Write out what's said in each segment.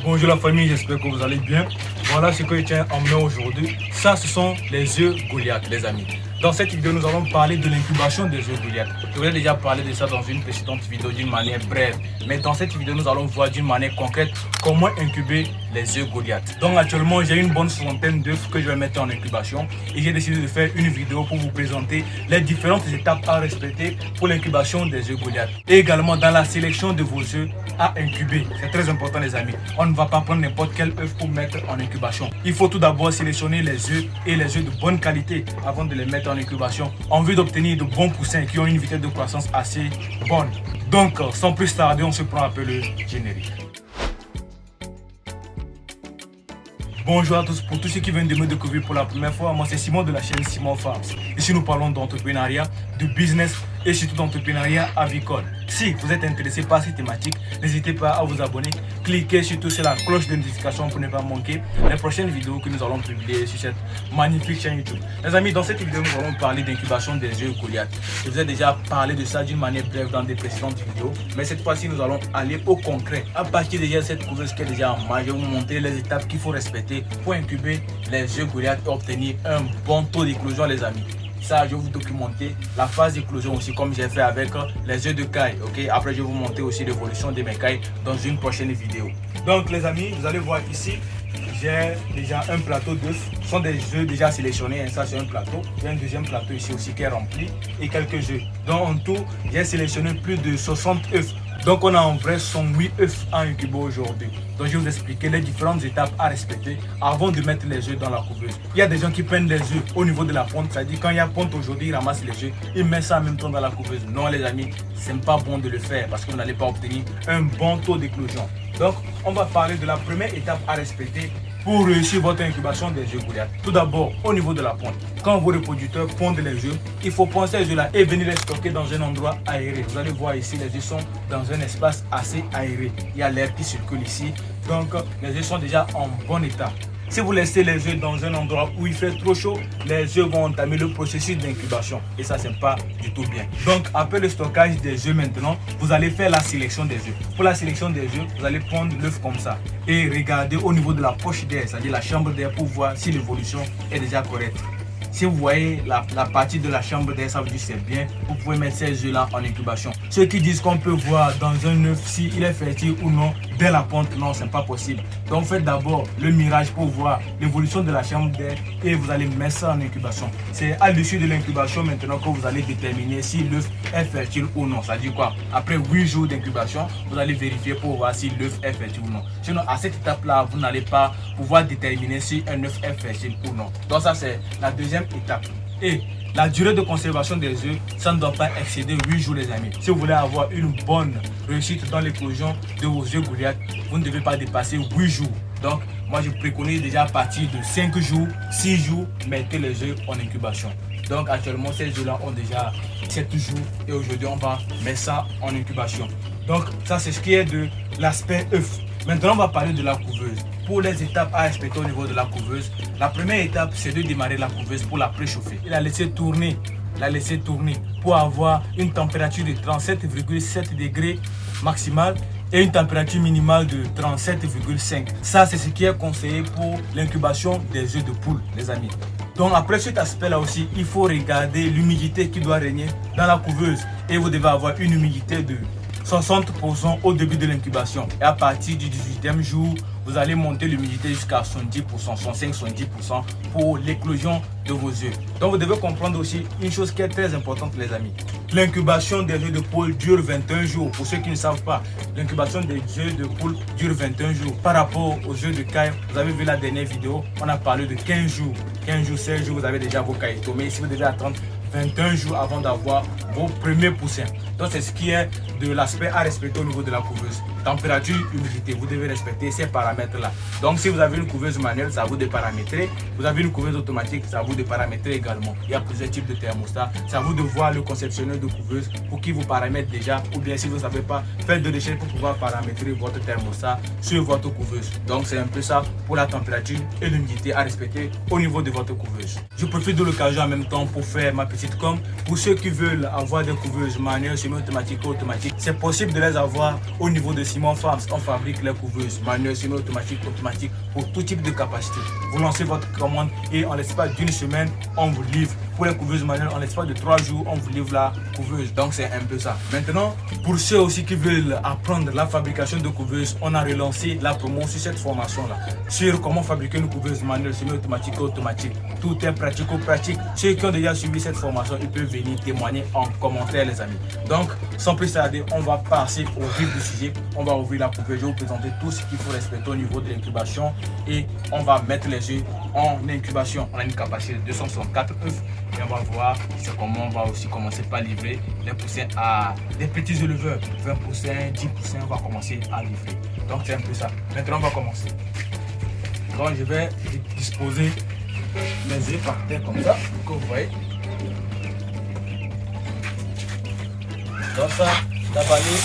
Bonjour la famille, j'espère que vous allez bien. Voilà ce que je tiens en main aujourd'hui. Ça, ce sont les œufs Goliath, les amis. Dans cette vidéo, nous allons parler de l'incubation des œufs Goliath. Je vous ai déjà parlé de ça dans une précédente vidéo d'une manière brève. Mais dans cette vidéo, nous allons voir d'une manière concrète comment incuber les œufs Goliath. Donc actuellement, j'ai une bonne centaine d'œufs que je vais mettre en incubation. Et j'ai décidé de faire une vidéo pour vous présenter les différentes étapes à respecter pour l'incubation des œufs Goliath. Et également dans la sélection de vos œufs à incuber. C'est très important les amis. On ne va pas prendre n'importe quel œuf pour mettre en incubation. Il faut tout d'abord sélectionner les œufs et les œufs de bonne qualité avant de les mettre en incubation en vue d'obtenir de bons poussins qui ont une vitesse de croissance assez bonne. Donc sans plus tarder, on se prend un peu le générique. Bonjour à tous, pour tous ceux qui viennent de me découvrir pour la première fois, moi c'est Simon de la chaîne Simon Farms. Ici nous parlons d'entrepreneuriat, de business et surtout d'entrepreneuriat avicole. Si vous êtes intéressé par ces thématiques, n'hésitez pas à vous abonner, cliquez surtout sur la cloche de notification pour ne pas manquer les prochaines vidéos que nous allons publier sur cette magnifique chaîne YouTube. Les amis, dans cette vidéo, nous allons parler d'incubation des œufs Goliath. Je vous ai déjà parlé de ça d'une manière brève dans des précédentes vidéos, mais cette fois-ci, nous allons aller au concret. À partir de cette couveuse qui est déjà en main, je vais vous montrer les étapes qu'il faut respecter pour incuber les œufs Goliath et obtenir un bon taux d'éclosion, les amis. Ça, je vais vous documenter la phase d'éclosion aussi, comme j'ai fait avec les œufs de caille. Ok, après, je vais vous montrer aussi l'évolution de mes cailles dans une prochaine vidéo. Donc, les amis, vous allez voir ici, j'ai déjà un plateau d'œufs. Ce sont des œufs déjà sélectionnés. Hein, ça, c'est un plateau. Il y a un deuxième plateau ici aussi qui est rempli et quelques œufs. Donc, en tout, j'ai sélectionné plus de 60 œufs. Donc on a en vrai 108 œufs à incuber aujourd'hui. Donc je vais vous expliquer les différentes étapes à respecter avant de mettre les œufs dans la couveuse. Il y a des gens qui prennent les œufs au niveau de la ponte, c'est-à-dire quand il y a ponte aujourd'hui, ils ramassent les œufs, ils mettent ça en même temps dans la couveuse. Non les amis, c'est pas bon de le faire parce que vous n'allez pas obtenir un bon taux d'éclosion. Donc on va parler de la première étape à respecter pour réussir votre incubation des œufs Goliath. Tout d'abord, au niveau de la ponte, quand vos reproducteurs pondent les œufs, il faut prendre ces œufs-là et venir les stocker dans un endroit aéré. Vous allez voir ici, les œufs sont dans un espace assez aéré. Il y a l'air qui circule ici, donc les œufs sont déjà en bon état. Si vous laissez les œufs dans un endroit où il fait trop chaud, les œufs vont entamer le processus d'incubation. Et ça, c'est pas du tout bien. Donc, après le stockage des œufs maintenant, vous allez faire la sélection des œufs. Pour la sélection des œufs, vous allez prendre l'œuf comme ça et regarder au niveau de la poche d'air, c'est-à-dire la chambre d'air, pour voir si l'évolution est déjà correcte. Si vous voyez la partie de la chambre d'air, ça veut dire que c'est bien. Vous pouvez mettre ces œufs-là en incubation. Ceux qui disent qu'on peut voir dans un œuf s'il est fertile ou non dès la ponte, non, c'est pas possible. Donc faites d'abord le mirage pour voir l'évolution de la chambre d'air et vous allez mettre ça en incubation. C'est à l'issue de l'incubation maintenant que vous allez déterminer si l'œuf est fertile ou non. Ça dit quoi? Après 8 jours d'incubation, vous allez vérifier pour voir si l'œuf est fertile ou non. Sinon, à cette étape-là, vous n'allez pas pouvoir déterminer si un œuf est fertile ou non. Donc ça, c'est la deuxième étape. Et la durée de conservation des œufs, ça ne doit pas excéder 8 jours les amis. Si vous voulez avoir une bonne réussite dans l'éclosion de vos œufs Goliath, vous ne devez pas dépasser 8 jours. Donc moi je préconise déjà à partir de 5 jours, 6 jours, mettez les œufs en incubation. Donc actuellement ces œufs là ont déjà 7 jours et aujourd'hui on va mettre ça en incubation. Donc ça c'est ce qui est de l'aspect œuf. Maintenant on va parler de la couveuse. Pour les étapes à respecter au niveau de la couveuse, la première étape c'est de démarrer la couveuse pour la préchauffer. Et la laisser tourner pour avoir une température de 37,7 degrés maximale et une température minimale de 37,5. Ça c'est ce qui est conseillé pour l'incubation des œufs de poule les amis. Donc après cet aspect là aussi, il faut regarder l'humidité qui doit régner dans la couveuse et vous devez avoir une humidité de 60% au début de l'incubation. Et à partir du 18e jour, vous allez monter l'humidité jusqu'à 70%, 65-70% pour l'éclosion de vos œufs. Donc vous devez comprendre aussi une chose qui est très importante les amis. L'incubation des œufs de poule dure 21 jours. Pour ceux qui ne savent pas, l'incubation des œufs de poule dure 21 jours. Par rapport aux œufs de caille, vous avez vu la dernière vidéo, on a parlé de 15 jours. 15 jours, 16 jours, vous avez déjà vos cailles tombées. Ici, vous devez attendre 21 jours avant d'avoir vos premiers poussins. Donc c'est ce qui est de l'aspect à respecter au niveau de la couveuse. Température, humidité, vous devez respecter ces paramètres là. Donc si vous avez une couveuse manuelle, ça vous de paramétrer. Vous avez une couveuse automatique, ça vous de paramétrer également. Il y a plusieurs types de thermostats. C'est à vous de voir le conceptionneur de couveuse pour qu'il vous paramètre déjà. Ou bien si vous ne savez pas, faites de recherche pour pouvoir paramétrer votre thermostat sur votre couveuse. Donc c'est un peu ça pour la température et l'humidité à respecter au niveau de votre couveuse. Je profite de l'occasion en même temps pour faire ma petite petites. Comme pour ceux qui veulent avoir des couveuses manuelles, semi-automatiques ou automatiques, c'est possible de les avoir au niveau de Simon Farms. On fabrique les couveuses manuelles, semi-automatiques, automatiques pour tout type de capacité. Vous lancez votre commande et en l'espace d'une semaine, on vous livre. Pour les couveuses manuelles, en l'espace de 3 jours, on vous livre la couveuse. Donc c'est un peu ça. Maintenant, pour ceux aussi qui veulent apprendre la fabrication de couveuses, on a relancé la promo sur cette formation-là. Sur comment fabriquer une couveuse manuelle, semi-automatique ou automatique. Tout est pratico-pratique. Ceux qui ont déjà suivi cette formation, ils peuvent venir témoigner en commentaire, les amis. Donc, sans plus tarder, on va passer au vif du sujet. On va ouvrir la couveuse. Je vais vous présenter tout ce qu'il faut respecter au niveau de l'incubation. Et on va mettre les œufs en incubation. On a une capacité de 264 œufs. Et on va voir comment on va aussi commencer par livrer les poussins à des petits éleveurs. 20 poussins, 10 poussins, on va commencer à livrer. Donc c'est un peu ça. Maintenant on va commencer. Donc je vais disposer mes œufs par terre comme ça, comme vous voyez. Donc ça, la vanille,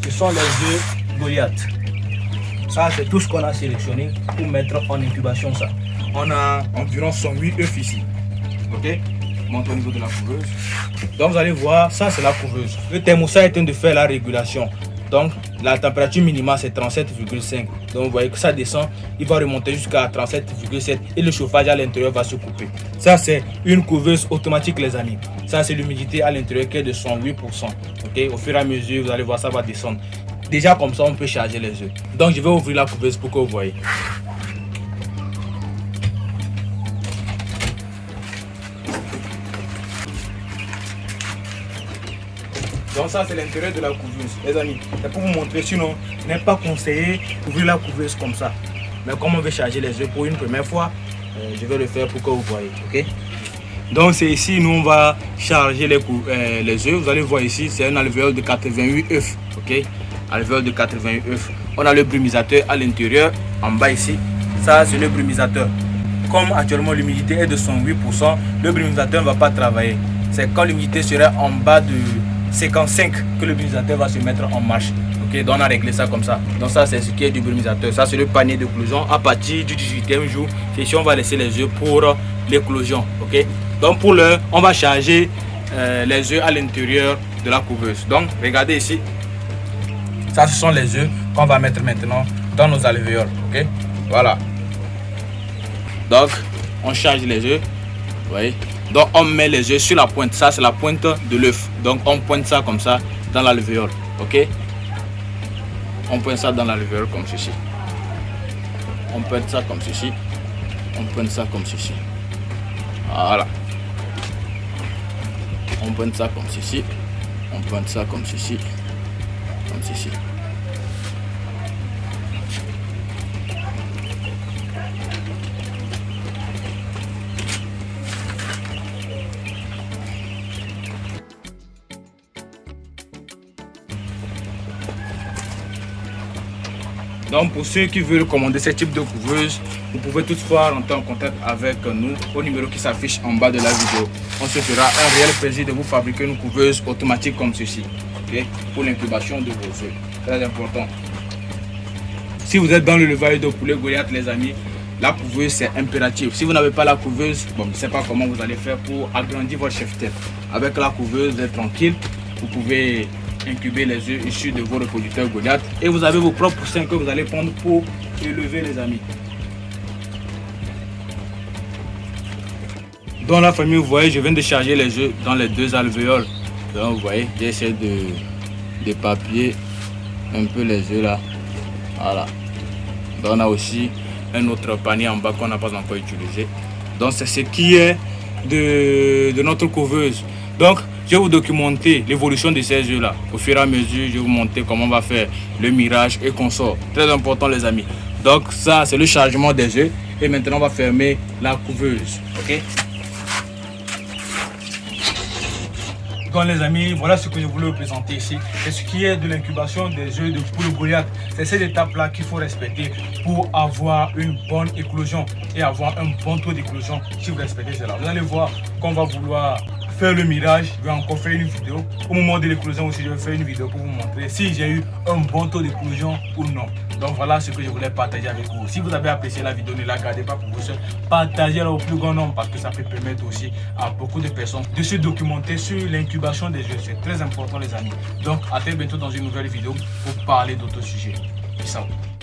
ce sont les œufs Goliath. Ça c'est tout ce qu'on a sélectionné pour mettre en incubation ça. On a environ 108 œufs ici. Ok, monte au niveau de la couveuse. Donc vous allez voir, ça c'est la couveuse. Le thermostat est en train de faire la régulation. Donc la température minimale c'est 37,5. Donc vous voyez que ça descend, il va remonter jusqu'à 37,7 et le chauffage à l'intérieur va se couper. Ça c'est une couveuse automatique les amis. Ça c'est l'humidité à l'intérieur qui est de 108%. Ok, au fur et à mesure vous allez voir ça va descendre. Déjà comme ça on peut charger les œufs. Donc je vais ouvrir la couveuse pour que vous voyez. Donc ça c'est l'intérieur de la couveuse, les amis. C'est pour vous montrer, sinon il n'est pas conseillé d'ouvrir la couveuse comme ça. Mais comme on veut charger les œufs pour une première fois, je vais le faire pour que vous voyez. Ok. Donc c'est ici, nous on va charger les œufs. Vous allez voir ici, c'est un alvéole de 88 œufs. Ok. Alvéole de 88 œufs. On a le brumisateur à l'intérieur, en bas ici. Ça c'est le brumisateur. Comme actuellement l'humidité est de 108%, le brumisateur ne va pas travailler. C'est quand l'humidité sera en bas de 55 que le brumisateur va se mettre en marche. Ok, donc on a réglé ça comme ça. Donc ça c'est ce qui est du brumisateur. Ça c'est le panier d'éclosion. À partir du 18e jour, c'est ici on va laisser les œufs pour l'éclosion. Ok, donc pour l'heure on va charger les œufs à l'intérieur de la couveuse. Donc regardez ici, ça ce sont les œufs qu'on va mettre maintenant dans nos alvéoles. Ok, voilà. Donc on charge les œufs, vous voyez. Donc on met les œufs sur la pointe, ça c'est la pointe de l'œuf. Donc on pointe ça comme ça dans l'alvéole, ok. On pointe ça dans l'alvéole comme ceci. On pointe ça comme ceci. On pointe ça comme ceci. Voilà. On pointe ça comme ceci. On pointe ça comme ceci. Comme ceci. Donc pour ceux qui veulent commander ce type de couveuse, vous pouvez toutefois rentrer en contact avec nous au numéro qui s'affiche en bas de la vidéo. On se fera un réel plaisir de vous fabriquer une couveuse automatique comme ceci, okay, pour l'incubation de vos œufs. Très important. Si vous êtes dans le l'élevage de poulet Goliath les amis, la couveuse c'est impératif. Si vous n'avez pas la couveuse, bon, je ne sais pas comment vous allez faire pour agrandir votre chef-tête. Avec la couveuse, vous êtes tranquille, vous pouvez incuber les œufs issus de vos reproducteurs Goliath et vous avez vos propres poussins que vous allez prendre pour élever les amis. Dans la famille, vous voyez, je viens de charger les œufs dans les deux alvéoles. Donc vous voyez, j'essaie de papier un peu les œufs là. Voilà. Donc on a aussi un autre panier en bas qu'on n'a pas encore utilisé. Donc c'est ce qui est de notre couveuse. Donc je vais vous documenter l'évolution de ces œufs là. Au fur et à mesure, je vais vous montrer comment on va faire le mirage et consort. Très important les amis. Donc ça c'est le chargement des œufs. Et maintenant on va fermer la couveuse. Ok. Donc les amis, voilà ce que je voulais vous présenter ici. C'est ce qui est de l'incubation des œufs de poule Goliath. C'est cette étape là qu'il faut respecter pour avoir une bonne éclosion et avoir un bon taux d'éclosion si vous respectez cela. Vous allez voir qu'on va vouloir faire le mirage, je vais encore faire une vidéo. Au moment de l'éclosion aussi, je vais faire une vidéo pour vous montrer si j'ai eu un bon taux d'éclosion ou non. Donc voilà ce que je voulais partager avec vous. Si vous avez apprécié la vidéo, ne la gardez pas pour vous seul. Partagez-la au plus grand nombre parce que ça peut permettre aussi à beaucoup de personnes de se documenter sur l'incubation des œufs. C'est très important les amis. Donc à très bientôt dans une nouvelle vidéo pour parler d'autres sujets. Peace out.